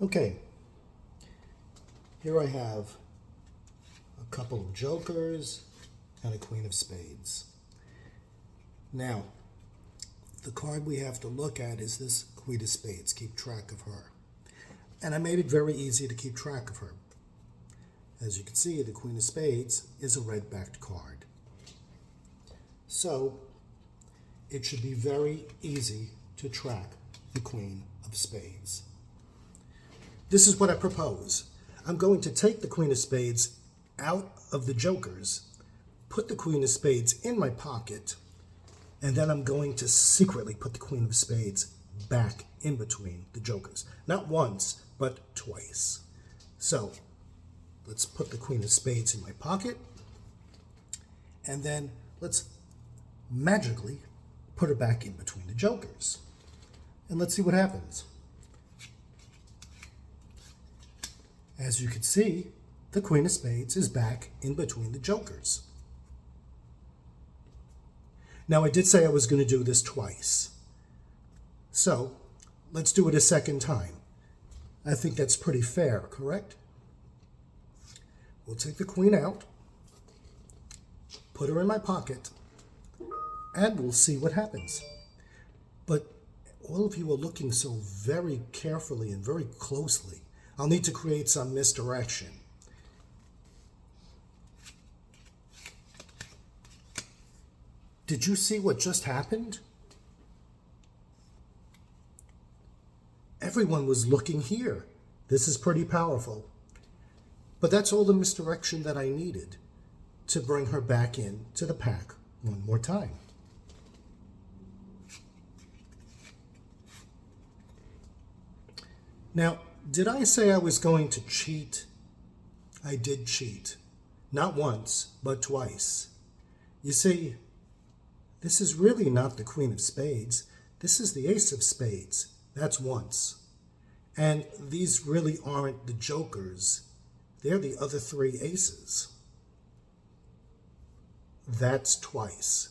Okay, here I have a couple of jokers and a queen of spades. Now, the card we have to look at is this queen of spades. Keep track of her. And I made it very easy to keep track of her. As you can see, the queen of spades is a red-backed card. So, it should be very easy to track the queen of spades. This is what I propose. I'm going to take the queen of spades out of the jokers, put the queen of spades in my pocket, and then I'm going to secretly put the queen of spades back in between the jokers. Not once, but twice. So, let's put the queen of spades in my pocket, and then let's magically put her back in between the jokers. And let's see what happens. As you can see, the queen of spades is back in between the jokers. Now, I did say I was going to do this twice. So, let's do it a second time. I think that's pretty fair, correct? We'll take the queen out, put her in my pocket, and we'll see what happens. But all of you are looking so very carefully and very closely. I'll need to create some misdirection. Did you see what just happened? Everyone was looking here. This is pretty powerful. But that's all the misdirection that I needed to bring her back in to the pack one more time. Now, did I say I was going to cheat? I did cheat. Not once, but twice. You see, this is really not the queen of spades. This is the ace of spades. That's once. And these really aren't the jokers. They're the other three aces. That's twice.